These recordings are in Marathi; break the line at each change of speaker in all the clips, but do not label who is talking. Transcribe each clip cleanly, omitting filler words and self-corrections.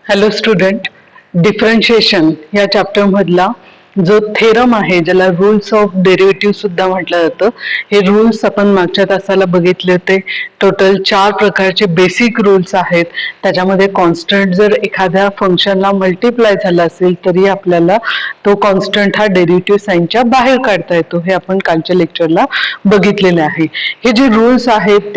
हॅलो स्टुडंट, डिफरन्शिएशन या चॅप्टर मधला जो थेरम आहे, ज्याला रूल्स ऑफ डेरिव्हेटिव्ह सुद्धा म्हटलं जातं, हे रूल्स आपण मागच्या तासाला बघितले होते. टोटल 4 प्रकारचे बेसिक रूल्स आहेत. त्याच्यामध्ये कॉन्स्टंट जर एखाद्या फंक्शनला मल्टिप्लाय झाला असेल तरी आपल्याला तो कॉन्स्टंट हा डेरिव्हेटिव्ह साइनच्या बाहेर काढता येतो. हे आपण कालच्या लेक्चरला बघितलेले आहे. हे जे रूल्स आहेत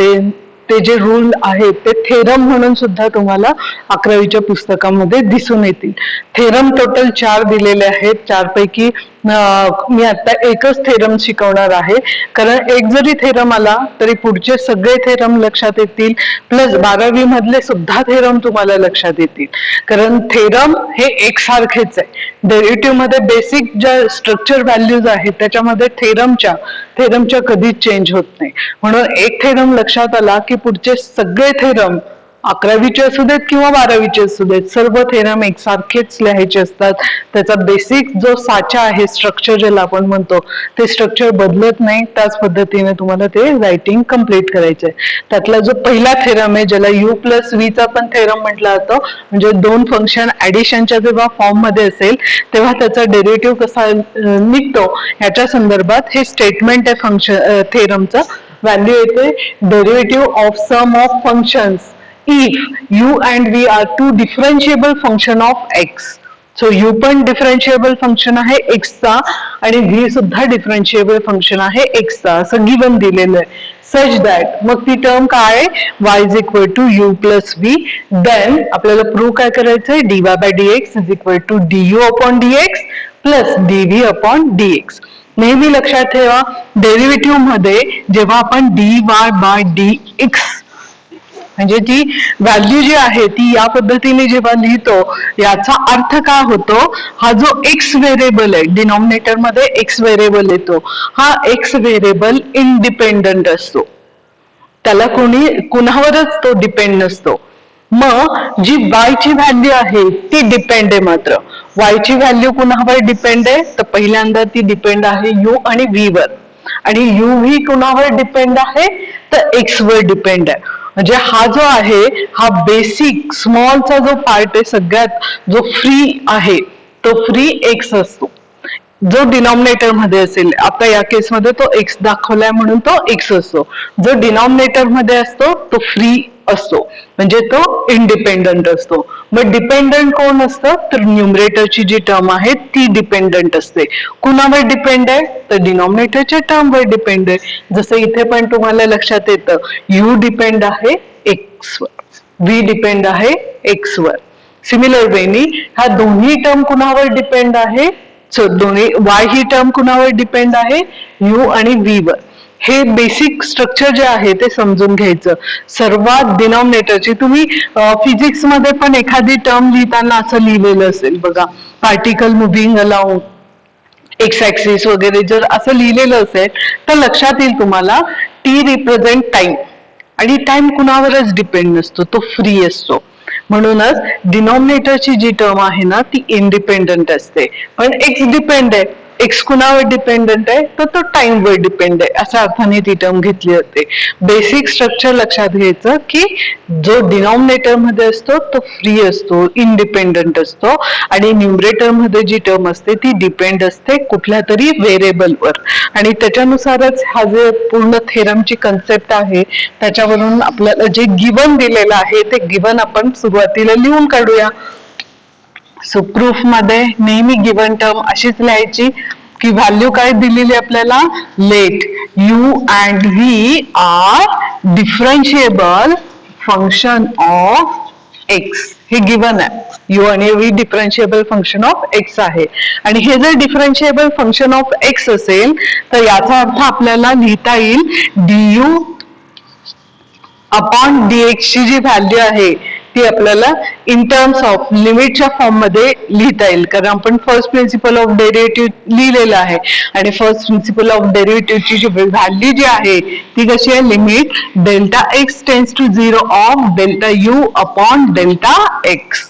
ते जे रूल आहेत ते थेरम म्हणून सुद्धा तुम्हाला 11वीच्या पुस्तकामध्ये दिसून येतील. थेरम टोटल 4 दिलेले आहेत. 4 पैकी मी आता एकच थेरम शिकवणार आहे, कारण एक जरी थेरम आला तरी पुढचे सगळे थेरम लक्षात येतील, प्लस 12वी मधले सुद्धा थेरम तुम्हाला लक्षात येतील. कारण थेरम हे एकसारखेच आहे. डेरिव्हेटिव्ह मध्ये बेसिक ज्या स्ट्रक्चर व्हॅल्यूज आहेत त्याच्यामध्ये थेरमच्या कधीच चेंज होत नाही. म्हणून एक थेरम लक्षात आला की पुढचे सगळे थेरम 11वीचे असू देत किंवा 12वीचे असू देत, सर्व थेरम एकसारखेच लिहायचे असतात. त्याचा बेसिक जो साचा आहे, स्ट्रक्चर ज्याला आपण म्हणतो, ते स्ट्रक्चर बदलत नाही. त्याच पद्धतीने तुम्हाला ते रायटिंग कम्प्लीट करायचंय. त्यातला जो पहिला थेरम आहे, ज्याला यू प्लस व्ही चा पण थेरम म्हटलं जातं, म्हणजे दोन फंक्शन ऍडिशनच्या जेव्हा फॉर्म मध्ये असेल तेव्हा त्याचा डेरिव्हेटिव्ह कसा निघतो याच्या संदर्भात हे स्टेटमेंट आहे फंक्शन थेरमचं. व्हॅल्यू येते derivative of sum of functions if u and v are two differentiable function of x. So u पण डिफरन्शिएबल फंक्शन आहे x चा आणि v सुद्धा डिफरन्शिएबल फंक्शन आहे x चा, असं गिवन दिलेलं आहे. सच दॅट मग ती टर्म काय, y is equal to u plus v. Then आपल्याला प्रूव्ह काय करायचंय, dy bye dx is equal to du upon dx plus dv upon dx. नेहमी लक्षात ठेवा, डेरिव्हेटिव्ह मध्ये जेव्हा आपण dy बाय dx म्हणजे ती व्हॅल्यू जी आहे ती या पद्धतीने जेव्हा लिहितो, याचा अर्थ काय होतो, हा जो एक्स व्हेरिएबल आहे, डिनॉमिनेटर मध्ये एक्स व्हेरिएबल येतो, हा एक्स व्हेरिएबल इंडिपेंडंट असतो. त्याला कुणावरच तो डिपेंड नसतो. मग जी वाय ची व्हॅल्यू आहे ती डिपेंड आहे. मात्र वाय ची व्हॅल्यू कुणावर डिपेंड आहे, तर पहिल्यांदा ती डिपेंड आहे यू आणि व्ही वर, आणि यू व्ही कुणावर डिपेंड आहे, तर एक्स वर डिपेंड आहे. म्हणजे हा जो आहे, हा बेसिक स्मॉलचा जो पार्ट आहे, सगळ्यात जो फ्री आहे तो फ्री एक्स असतो, जो डिनॉमिनेटर मध्ये असेल. आता या केसमध्ये तो एक्स दाखवलाय म्हणून तो एक्स असतो. जो डिनॉमिनेटर मध्ये असतो तो फ्री असतो, म्हणजे तो इंडिपेंडंट असतो. मग डिपेंडंट कोण असतं, तर न्यूमरेटरची जी टर्म आहे ती डिपेंडंट असते. कुणावर डिपेंड आहे, तर डिनॉमिनेटरच्या टर्मवर डिपेंड आहे. जसं इथे पण तुम्हाला लक्षात येतं, यू डिपेंड आहे एक्स वर, व्ही डिपेंड आहे एक्स वर. सिमिलर वेनी ह्या दोन्ही टर्म कुणावर डिपेंड आहे, दोन्ही वाय ही टर्म कुणावर डिपेंड आहे, यू आणि व्ही वर. हे बेसिक स्ट्रक्चर जे आहे ते समजून घ्यायचं. सर्वात डिनॉमिनेटरची तुम्ही फिजिक्स मध्ये पण एखादी टर्म लिहिताना असं लिहिलेलं असेल बघा, particle moving along X axis वगैरे जर असं लिहिलेलं असेल तर लक्षात येईल तुम्हाला, टी रिप्रेझेंट टाइम, आणि टाइम कुणावरच डिपेंड नसतो, तो फ्री असतो. म्हणूनच डिनॉमिनेटरची जी टर्म आहे ना ती इंडिपेंडंट असते. पण एक्स डिपेंड आहे, एक्स कुणावर डिपेंडंट आहे, तर तो टाइमवर डिपेंड आहे, अशा अर्थाने ती टर्म घेतली जाते. बेसिक स्ट्रक्चर लक्षात घ्यायचं की जो डिनॉमिनेटर मध्ये असतो तो फ्री असतो, इंडिपेंडंट असतो, आणि न्यूमरेटर मध्ये जी टर्म असते ती डिपेंड असते कुठल्या तरी व्हेरिएबलवर. आणि त्याच्यानुसारच हा जे पूर्ण थेरमची कन्सेप्ट आहे त्याच्यावरून आपल्याला जे गिवन दिलेलं आहे ते गिवन आपण सुरुवातीला लिहून काढूया. सो प्रूफ मध्ये नेहमी गिवन टर्म अशीच लिहायची की व्हॅल्यू काय दिलेली आपल्याला, let u and v are differentiable function of x. हे गिवन आहे, यू आणि v differentiable function of x आहे. आणि हे जर डिफरन्शिएबल फंक्शन ऑफ एक्स असेल तर याचा अर्थ आपल्याला लिहिता येईल डीयू अपॉन डीएक्स ची जी व्हॅल्यू आहे ती आपल्याला इन टर्म्स ऑफ लिमिटच्या फॉर्म मध्ये लिहिता येईल, कारण आपण फर्स्ट प्रिन्सिपल ऑफ डेरिव्हेटिव्ह लिहिलेलं आहे. आणि फर्स्ट प्रिन्सिपल ऑफ डेरिव्हेटिव्हची जी व्हॅल्यू जी आहे ती कशी आहे, limit delta x tends to 0 of delta you upon delta x.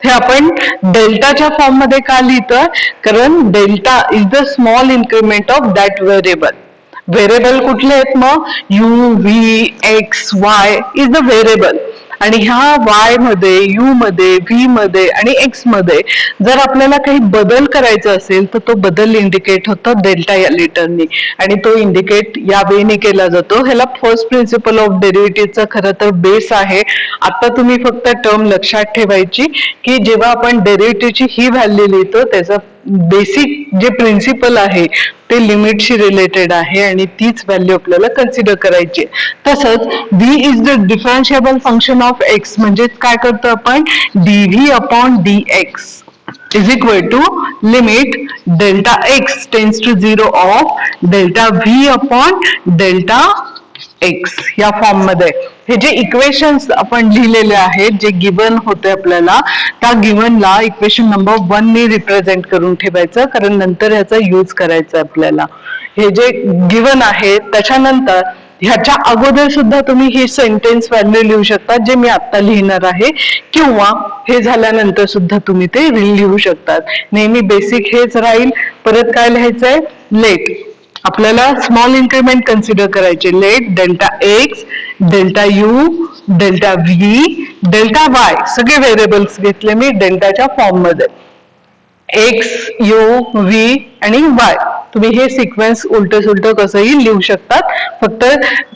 हे आपण डेल्टाच्या फॉर्म मध्ये का लिहितोय, कारण delta is the small increment of that variable. Variable कुठले आहेत मग, u v x y is the variable, आणि ह्या y मध्ये, u मध्ये, v मध्ये आणि x मध्ये जर आपल्याला काही बदल करायचा असेल तर तो बदल इंडिकेट होतो डेल्टा या लेटरने, आणि तो इंडिकेट या वेने केला जातो. ह्याला फर्स्ट प्रिन्सिपल ऑफ डेरिव्हेटिव्हचा खरं तर बेस आहे. आता तुम्ही फक्त टर्म लक्षात ठेवायची की जेव्हा आपण डेरिव्हेटिव्हची ही व्हॅल्यू लिहितो त्याचा बेसिक जे प्रिन्सिपल आहे ते लिमिटशी रिलेटेड आहे आणि तीच व्हॅल्यू आपल्याला कन्सिडर करायची. तसंच v is the differentiable function of x म्हणजे काय करतो आपण, dv upon dx is equal to limit delta x tends to 0 of delta v upon delta x या फॉर्म मध्ये. हे जे इक्वेशन्स आपण लिहिलेले आहेत जे गिवन होते आपल्याला, त्या गिवनला इक्वेशन नंबर 1 ने रिप्रेझेंट करून ठेवायचं, कारण नंतर ह्याचा यूज करायचा आपल्याला. हे जे गिवन आहे त्याच्यानंतर ह्याच्या अगोदर सुद्धा तुम्ही ही सेंटेन्स व्हॅल्यू लिहू शकता जे मी आता लिहिणार आहे, किंवा हे झाल्यानंतर सुद्धा तुम्ही ते लिहू शकतात. नेहमी बेसिक हेच राहील. परत काय लिहायचंय, लेट आपल्याला स्मॉल इन्क्रीमेंट कन्सिडर करायचे. Let delta x, delta U, delta V, delta y सगळे व्हेरिएबल्स घेतले मी डेल्टाच्या फॉर्म मध्ये. एक्स, यू, व्ही आणि वाय तुम्ही हे सिक्वेन्स उलट सुलट कसंही लिहू शकतात. फक्त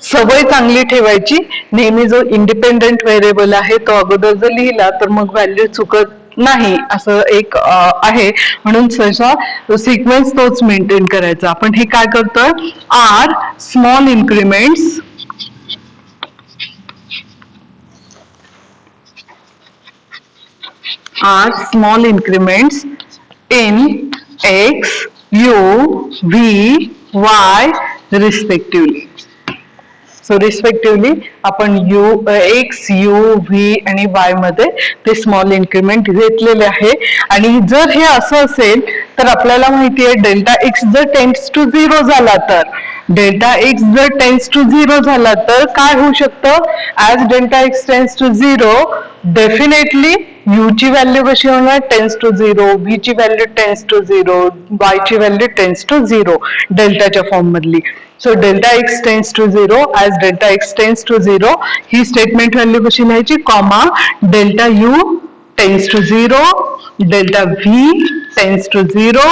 सवय चांगली ठेवायची, नेहमी जो इंडिपेंडेंट व्हेरिएबल आहे तो अगोदर जर लिहिला तर मग व्हॅल्यू चुकत नाही असं एक आहे, म्हणून सहसा सिक्वेन्स तोच मेंटेन करायचा. आपण हे काय करतोय, are small increments in x, u, v, y respectively. So respectively आपण एक्स, यू, व्ही आणि वाय मध्ये ते स्मॉल इन्क्रीमेंट घेतलेले आहे. आणि जर हे असं असेल तर आपल्याला माहिती आहे डेल्टा एक्स जर टेन्स टू 0 झाला तर, डेल्टा एक्स जर टेन्स टू 0 झाला तर काय होऊ शकतं, as delta x tends to 0 definitely u ची व्हॅल्यू कशी होणार, टेन्स टू 0, v ची व्हॅल्यू टेन्स टू 0, y ची व्हॅल्यू टेन्स टू 0 डेल्टाच्या फॉर्म मधली. So delta x tends to 0 as delta x tends to 0 ही स्टेटमेंट व्हॅल्यू कशी लिहायची, comma delta U tends to 0, delta V tends to 0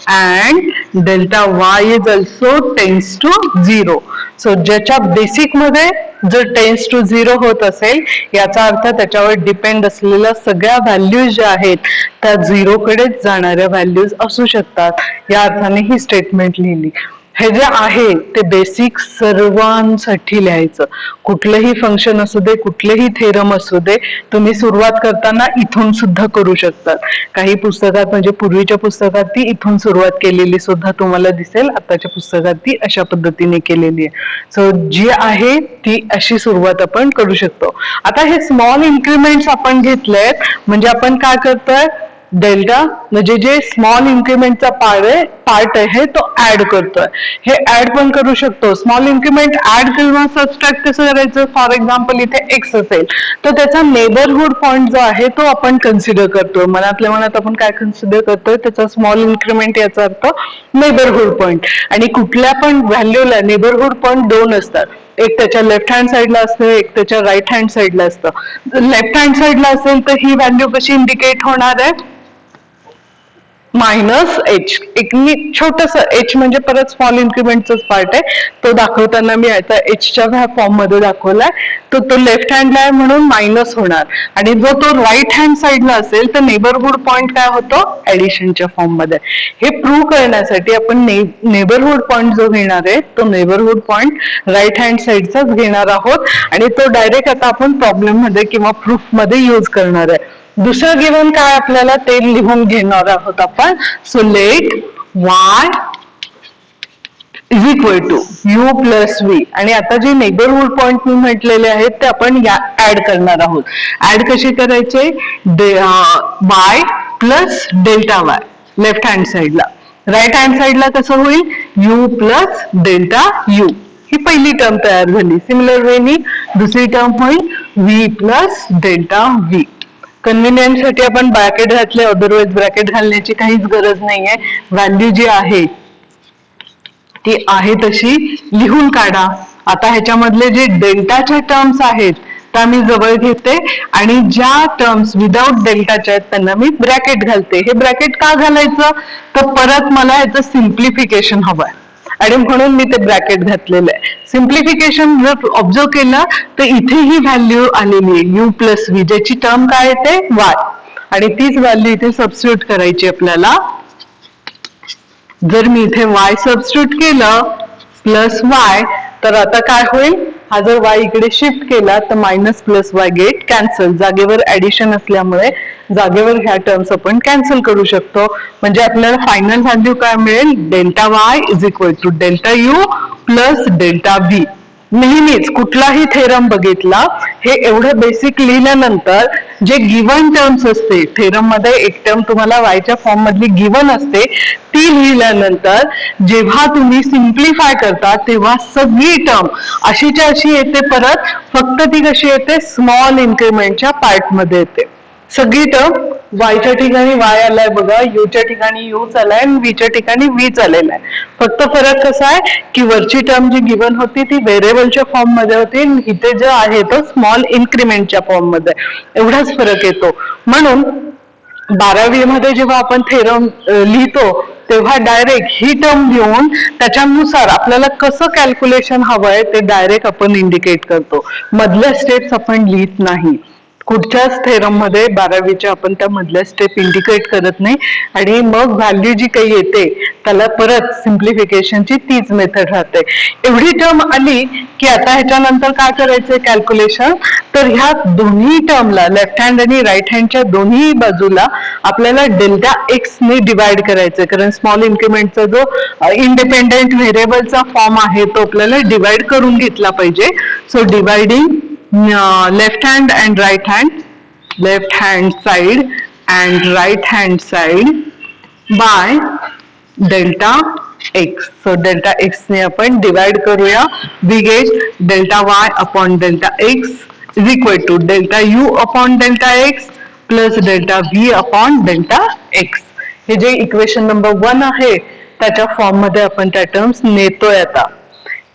and delta y is also tends to 0. So ज्याच्या बेसिक मध्ये जर टेन्स टू 0 होत असेल याचा अर्थ त्याच्यावर डिपेंड असलेल्या सगळ्या व्हॅल्यूज ज्या आहेत त्या 0 कडेच जाणाऱ्या व्हॅल्यूज असू शकतात. या अर्थाने ही स्टेटमेंट लिहिली. हे जे आहे ते बेसिक सर्वांसाठी लिहायचं. कुठलंही फंक्शन असू दे, कुठलेही थेरम असू दे, तुम्ही सुरुवात करताना इथून सुद्धा करू शकतात. काही पुस्तकात म्हणजे पूर्वीच्या पुस्तकात ती इथून सुरुवात केलेली सुद्धा तुम्हाला दिसेल, आताच्या पुस्तकात ती अशा पद्धतीने केलेली आहे. सो जी आहे ती अशी सुरुवात आपण करू शकतो. आता हे स्मॉल इन्क्रीमेंट्स आपण घेतलेत म्हणजे आपण काय करतोय, डेल्टा म्हणजे जे स्मॉल इन्क्रीमेंटचा पार्ट आहे तो ऍड करतोय. हे ऍड पण करू शकतो. स्मॉल इन्क्रीमेंट ऍड किंवा सबट्रॅक्ट कसं करायचं, फॉर एक्झाम्पल इथे एक्स असेल तर त्याचा नेबरहुड पॉइंट जो आहे तो आपण कन्सिडर करतोय. मनातल्या मनात आपण काय कन्सिडर करतोय, त्याचा स्मॉल इन्क्रीमेंट याचा अर्थ नेबरहुड पॉइंट. आणि कुठल्या पण व्हॅल्यूला नेबरहुड पॉइंट 2 असतात. एक त्याच्या लेफ्ट हँड साईडला असतं, एक त्याच्या राईट हँड साईडला असतं. लेफ्ट हँड साईडला असेल तर ही व्हॅल्यू कशी इंडिकेट होणार आहे, मायनस एच. एक छोटस एच म्हणजे परत स्मॉल इन्क्रीमेंटचाच पार्ट आहे, तो दाखवताना मी आता एचच्या फॉर्म मध्ये दाखवलाय. तो लेफ्ट हँडला आहे म्हणून मायनस होणार. आणि जो तो राईट हँड साईडला असेल तर नेबरहुड पॉइंट काय होतो, ऍडिशनच्या फॉर्म मध्ये. हे प्रूव्ह करण्यासाठी आपण नेबरहुड पॉइंट जो घेणार आहे तो नेबरहुड पॉइंट राईट हँड साईडचाच घेणार आहोत आणि तो डायरेक्ट आता आपण प्रॉब्लेम मध्ये किंवा प्रूफ मध्ये यूज करणार आहे. दुसरं गिवन काय आपल्याला ते लिहून घेणार आहोत आपण. So let y is equal to u plus v. आणि आता जे नेबरहुड पॉइंट मी म्हटलेले आहेत ते आपण ऍड करणार आहोत. ऍड कसे करायचे, y plus delta y left hand साईडला, राईट हँड साईडला कसं होईल, u प्लस डेल्टा u. ही पहिली टर्म तयार झाली. सिमिलर वेनी दुसरी टर्म होईल v plus delta v. Convenience साठी आपण ब्रॅकेट घातले, अदरवाईज ब्रॅकेट घालण्याची काहीच गरज नाहीये. व्हॅल्यू जी आहे ती आहे तशी लिहून काढा. आता ह्याच्यामधले जे डेल्टाच्या टर्म्स आहेत त्या मी जवळ घेते आणि ज्या टर्म्स विदाउट डेल्टाच्या आहेत त्यांना मी ब्रॅकेट घालते. हे ब्रॅकेट का घालायचं, तर परत मला ह्याचं सिम्प्लिफिकेशन हवंय आणि म्हणून मी ते ब्रॅकेट घातलेलं आहे. सिम्प्लिफिकेशन जर ऑब्झर्व केलं तर इथे ही व्हॅल्यू आलेली आहे यू प्लस व्ही, ज्याची टर्म काय येते वाय, आणि तीच व्हॅल्यू इथे सबस्टिट्यूट करायची आपल्याला. जर मी इथे y सबस्टिट्यूट केलं प्लस y, तर आता काय होईल, हा जर y इकडे शिफ्ट केला तर minus plus y get cancel. जागेवर ऍडिशन असल्यामुळे जागेवर ह्या टर्म्स आपण कॅन्सल करू शकतो. म्हणजे आपल्याला फायनल व्हॅल्यू काय मिळेल, delta Y is equal to delta U plus delta V. नेहमीच कुठलाही थेरम बघितला, हे एवढं बेसिक लिहिल्यानंतर जे गिवन टर्म्स असते, थेरम मध्ये एक टर्म तुम्हाला वायच्या फॉर्म मधली गिवन असते, ती लिहिल्यानंतर जेव्हा तुम्ही सिम्प्लिफाय करता तेव्हा सगळी टर्म अशीच्या अशी येते परत, फक्त ती कशी येते, स्मॉल इन्क्रिमेंटच्या पार्ट मध्ये येते. सगळी टर्म वायच्या ठिकाणी वाय आलाय बघा, यूच्या ठिकाणी यूच आलाय आणि व्हीच्या ठिकाणी व्हीच आलेला आहे. फक्त फरक कसा आहे की वरची टर्म जी गिवन होती ती व्हेरिएबलच्या फॉर्म मध्ये होती, इथे जो आहे तो स्मॉल इन्क्रिमेंटच्या फॉर्म मध्ये, एवढाच फरक येतो. म्हणून 12वी मध्ये जेव्हा आपण थेरम लिहितो तेव्हा डायरेक्ट ही टर्म लिहून त्याच्यानुसार आपल्याला कसं कॅल्क्युलेशन हवंय ते डायरेक्ट आपण इंडिकेट करतो. मधल्या स्टेप्स आपण लिहित नाही. कुठच्याच थेरम मध्ये 12वीच्या आपण त्या मधल्या स्टेप इंडिकेट करत नाही आणि मग व्हॅल्यू जी काही येते त्याला परत सिम्प्लिफिकेशनची तीच मेथड राहते. एवढी टर्म आली की आता ह्याच्यानंतर काय करायचंय कॅल्क्युलेशन, तर ह्या दोन्ही टर्मला लेफ्ट हँड आणि राईट हँडच्या दोन्ही बाजूला आपल्याला डेल्टा एक्स ने डिवाइड करायचंय, कारण स्मॉल इन्क्रिमेंटचा जो इंडिपेंडेंट व्हेरिएबलचा फॉर्म आहे तो आपल्याला डिवाइड करून घेतला पाहिजे. So dividing left hand and right hand, left hand side and right hand side by delta x. So delta x ने आपण डिवाइड करूया. We get delta y upon delta x is equal to delta u upon delta x plus delta v upon delta x. हे जे इक्वेशन नंबर 1 आहे त्याच्या फॉर्म मध्ये आपण त्या टर्म्स नेतोय. आता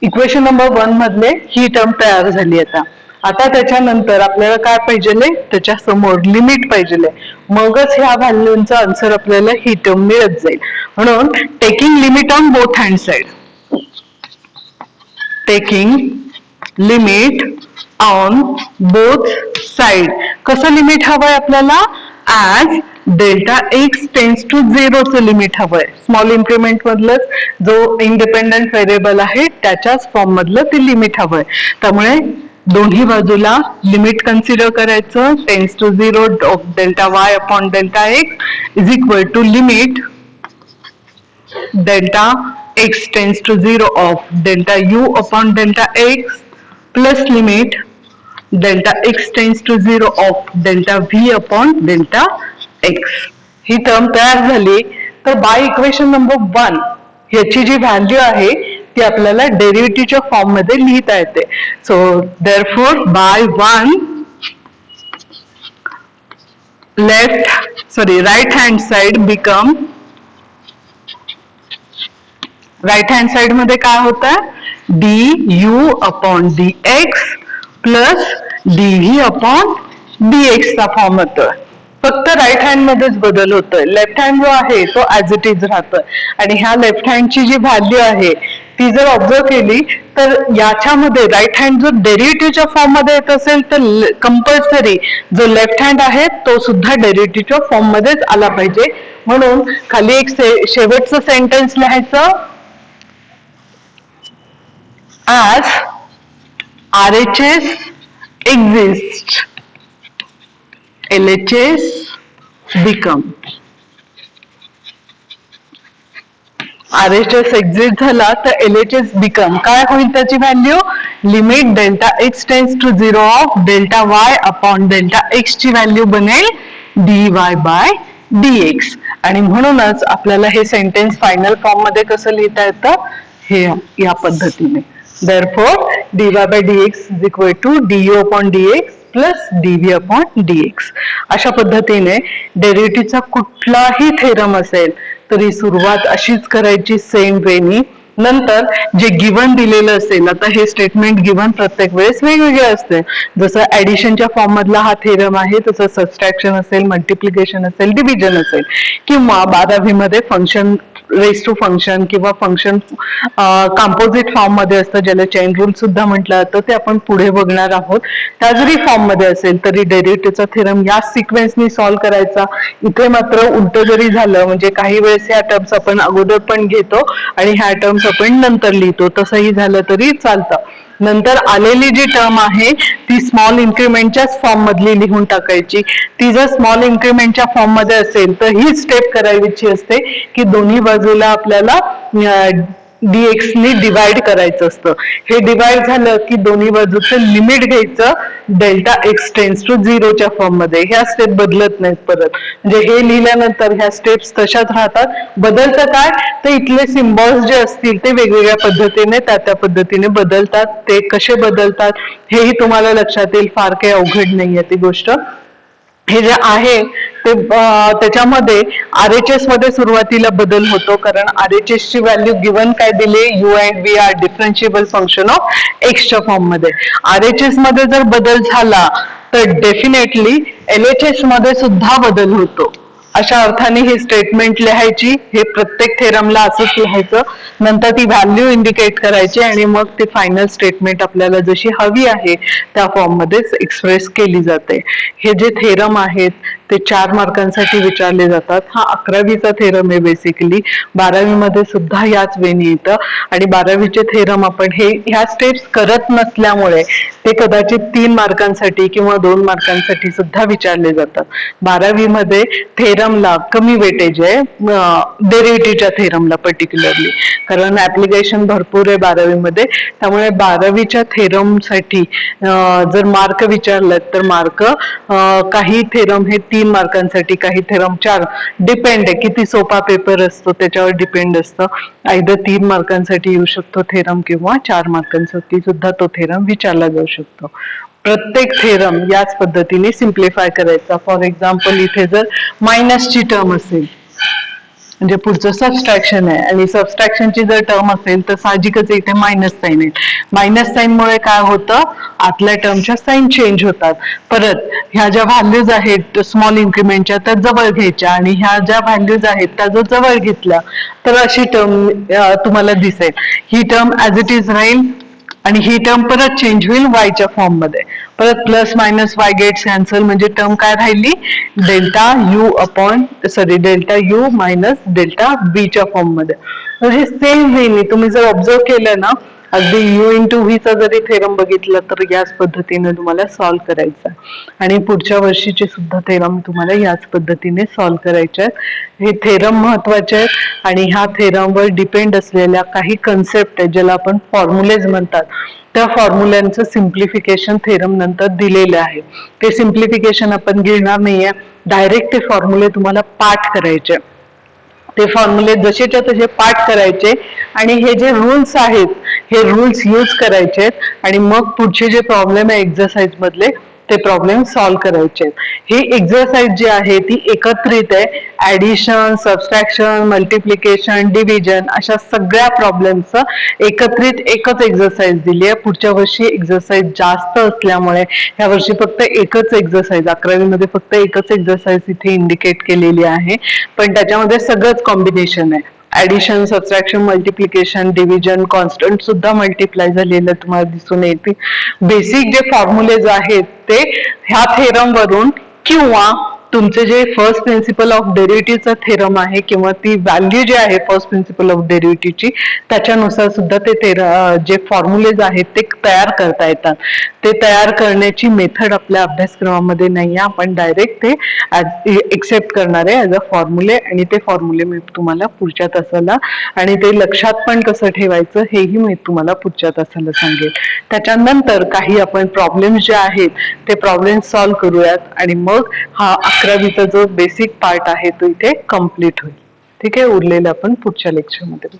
इक्वेशन नंबर 1 मधले ही टर्म तयार झाली. आता त्याच्यानंतर आपल्याला काय पाहिजे, त्याच्या समोर लिमिट पाहिजे, मगच ह्या व्हॅल्यूचा आन्सर आपल्याला ही टर्म मिळत जाईल. म्हणून taking limit on both hand side, taking limit on both side. कसं लिमिट हवंय आपल्याला, as delta x tends to 0चं लिमिट हवंय. स्मॉल इन्क्रिमेंट मधलं जो इंडिपेंडंट व्हेरिएबल आहे त्याच्याच फॉर्म मधलं ते लिमिट हवंय. त्यामुळे दोन्ही बाजूला लिमिट कन्सिडर करायचं. Tends to 0 of delta Y upon delta X is equal to limit delta x tends to 0 of delta you upon delta X plus limit delta x tends to 0 of delta V upon delta X. ही टर्म तयार झाली तर बाय इक्वेशन नंबर 1 ह्याची जी व्हॅल्यू आहे ती आपल्याला डेरिव्हेटिव्हच्या फॉर्म मध्ये लिहिता येते. So therefore by 1 right hand side become, right hand side मध्ये काय होतं, D U upon D X plus D V upon D X चा फॉर्म होतोय. फक्त राईट हँड मध्येच बदल होतोय. लेफ्ट हँड जो आहे तो ऍज इट इज राहतोय आणि ह्या लेफ्ट हँडची जी व्हॅल्यू आहे ती जर ऑब्झर्व केली तर याच्यामध्ये राईट हँड जो डेरिव्हेटिव्हच्या फॉर्म मध्ये येत असेल तर कंपल्सरी जो लेफ्ट हँड आहे तो सुद्धा डेरिव्हेटिव्हच्या फॉर्म मध्येच आला पाहिजे. म्हणून खाली एक शेवटचं सेंटेन्स लिहायचं, as RHS exists, LHS become. RHS exist झाला तर LHS बिकम काय होईल, त्याची value limit delta x tends to 0 of delta Y upon delta X ची व्हॅल्यू बनेल dy बाय dx. आणि म्हणूनच आपल्याला हे सेंटेन्स फायनल फॉर्म मध्ये कसं लिहिता येतं, हे या पद्धतीने. Therefore, dy by dx is equal to du upon dx plus dv upon dx. अशा पद्धतीने डेरिव्हेटिव्हचा कुठलाही थेरम असेल तरी सुरुवात अशीच करायची सेम वेनी. नंतर जे गिवन दिलेलं असेल, आता हे स्टेटमेंट गिवन प्रत्येक वेळेस वेगवेगळे असते. जसं ऍडिशनच्या फॉर्म मधला हा थेरम आहे, तसं सबट्रॅक्शन असेल, मल्टिप्लिकेशन असेल, डिव्हिजन असेल, किंवा 12वी मध्ये फंक्शन रेस टू फंक्शन किंवा फंक्शन कंपोजिट फॉर्म मध्ये असतं, ज्याला चेन रूल सुद्धा म्हटलं जातं, ते आपण पुढे बघणार आहोत. त्या जरी फॉर्म मध्ये असेल तरी डेरिव्हेटिव्हचा थेरम या सिक्वेन्सनी सॉल्व्ह करायचा. इथे मात्र उलट जरी झालं, म्हणजे काही वेळेस ह्या टर्म्स आपण अगोदर पण घेतो आणि ह्या टर्म्स आपण नंतर लिहितो, तसंही झालं तरी चालतं. नंतर आलेली जी टर्म आहे ती स्मॉल इन्क्रीमेंटच्याच फॉर्म मधली लिहून टाकायची. ती जर स्मॉल इन्क्रीमेंटच्या फॉर्म मध्ये असेल तर ही स्टेप करायची असते की दोन्ही बाजूला आपल्याला dx ने डिवाइड करायचं असतं. हे डिवाइड झालं की दोन्ही बाजूचं लिमिट घ्यायचं डेल्टा एक्स टेन्स टू झिरोच्या फॉर्म मध्ये. ह्या स्टेप बदलत नाहीत परत, म्हणजे हे लिहिल्यानंतर ह्या स्टेप्स तशाच राहतात. बदलतं काय, तर इथले सिम्बॉल्स जे असतील ते वेगवेगळ्या पद्धतीने त्या पद्धतीने बदलतात. ते कसे बदलतात हेही तुम्हाला लक्षात येईल, फार काही अवघड नाहीये ती गोष्ट. हे जे आहे ते त्याच्यामध्ये RHS मध्ये सुरुवातीला बदल होतो, कारण RHS ची व्हॅल्यू गिवन काय दिली, u and v are differentiable function of एक्सच्या फॉर्म मध्ये. RHS मध्ये जर बदल झाला तर डेफिनेटली LHS मध्ये सुद्धा बदल होतो. अशा अर्थाने ही स्टेटमेंट लिहायची, हे प्रत्येक थेरमला असंच लिहायचं. नंतर ती व्हॅल्यू इंडिकेट करायची आणि मग ती फायनल स्टेटमेंट आपल्याला जशी हवी आहे त्या फॉर्म मध्येच एक्सप्रेस केली जाते. हे जे थेरम आहेत ते 4 मार्कांसाठी विचारले जातात. हा 11वीचा थेरम आहे बेसिकली. 12वी मध्ये सुद्धा याच वेनी येतं आणि 12वीचे थेरम आपण ह्या स्टेप्स करत नसल्यामुळे ते कदाचित 3 मार्कांसाठी किंवा 2 मार्कांसाठी सुद्धा विचारले जातात. 12वी मध्ये थेरमला कमी वेटेज आहे, डेरिव्हेटिव्हच्या थेरमला पर्टिक्युलरली, कारण ऍप्लिकेशन भरपूर आहे 12वी मध्ये. त्यामुळे 12वीच्या थेरमसाठी जर मार्क विचारलं तर मार्क काही थेरम हे 3 मार्कांसाठी, काही थेरम 4, डिपेंड आहे किती सोपा पेपर असतो त्याच्यावर डिपेंड असतं. आयदर 3 मार्कांसाठी येऊ शकतो थेरम किंवा 4 मार्कांसाठी सुद्धा तो थेरम विचारला जाऊ शकतो. प्रत्येक थेरम याच पद्धतीने सिम्प्लिफाय करायचा. फॉर एक्झाम्पल इथे जर मायनसची टर्म असेल, म्हणजे पुढचं सबस्ट्रॅक्शन आहे आणि सबस्ट्रॅक्शनची जर टर्म असेल तर साहजिकच इथे मायनस साईन आहे. मायनस साईन मुळे काय होतं, आतल्या टर्मच्या साईन चेंज होतात. परत ह्या ज्या व्हॅल्यूज आहेत स्मॉल इन्क्रीमेंटच्या त्या जवळ घ्यायच्या आणि ह्या ज्या व्हॅल्यूज आहेत त्या जर जवळ घेतल्या तर अशी टर्म तुम्हाला दिसेल. ही टर्म ऍज इट इज राहील आणि ही टर्म परत चेंज होईल वायच्या फॉर्म मध्ये. परत plus minus Y gets cancel, म्हणजे टर्म काय राहिली, डेल्टा यू मायनस डेल्टा बीच्या फॉर्म मध्ये. हे सेम वेनी तुम्ही जर ऑब्झर्व केलं ना, अगदी u इंटू व्ही चा जरी थेरम बघितलं तर याच पद्धतीने तुम्हाला सॉल्व्ह करायचा. आणि पुढच्या वर्षीचे सुद्धा थेरम तुम्हाला याच पद्धतीने सॉल्व्ह करायचे आहेत. हे थेरम महत्वाचे आहेत आणि ह्या थेरमवर डिपेंड असलेल्या काही कन्सेप्ट आहेत ज्याला आपण फॉर्म्युलेज म्हणतात. त्या फॉर्म्युल्यांचं सिम्प्लिफिकेशन थेरम नंतर दिलेले आहे. ते सिम्प्लिफिकेशन आपण घेणार नाहीये, डायरेक्ट ते फॉर्म्युले तुम्हाला पाठ करायचे. ते फॉर्म्युले जसेच्या तसे पाठ करायचे आणि हे जे रूल्स आहेत हे रूल्स यूज करायचे आणि मग पुढचे जे प्रॉब्लेम आहे एक्झरसाइज मधले ते प्रॉब्लेम सॉल्व्ह करायचे. ही एक्झरसाइज जी आहे ती एकत्रित आहे. ऍडिशन, सबस्ट्रॅक्शन, मल्टिप्लिकेशन, डिव्हिजन अशा सगळ्या प्रॉब्लेमचं एकत्रित एकच एक्झरसाइज दिली आहे. पुढच्या वर्षी एक्झरसाइज जास्त असल्यामुळे ह्या वर्षी फक्त एकच एक्झरसाइज, 11वी मध्ये फक्त एकच एक्झरसाइज इथे इंडिकेट केलेली आहे, पण त्याच्यामध्ये सगळंच कॉम्बिनेशन आहे. Addition, subtraction, multiplication, division, constant सुद्धा मल्टिप्लाय झालेलं तुम्हाला दिसून येते. बेसिक जे फॉर्म्युलेज आहेत ते ह्या थेरम वरून किंवा तुमचे जे फर्स्ट प्रिन्सिपल ऑफ डेरिव्हेटिव्हचा थेरम आहे किंवा ती व्हॅल्यू जी आहे फर्स्ट प्रिन्सिपल ऑफ डेरिव्हेटिव्हची त्याच्यानुसार सुद्धा ते जे फॉर्म्युलेज आहेत ते तयार करता येतात. ते तयार करण्याची मेथड आपल्या अभ्यासक्रमामध्ये नाही आहे. आपण डायरेक्ट ते एक्सेप्ट करणार आहे ऍज अ फॉर्म्युले आणि ते फॉर्म्युले मी तुम्हाला पुढच्या तासाला आणि ते लक्षात पण कसं ठेवायचं हेही मी तुम्हाला पुढच्या तासाला सांगेल. त्याच्यानंतर काही आपण प्रॉब्लेम्स जे आहेत ते प्रॉब्लेम सॉल्व्ह करूयात आणि मग हा 11वीचा जो बेसिक पार्ट आहे तो इथे कम्प्लीट होईल. ठीक आहे, उरलेलं आपण पुढच्या लेक्चरमध्ये.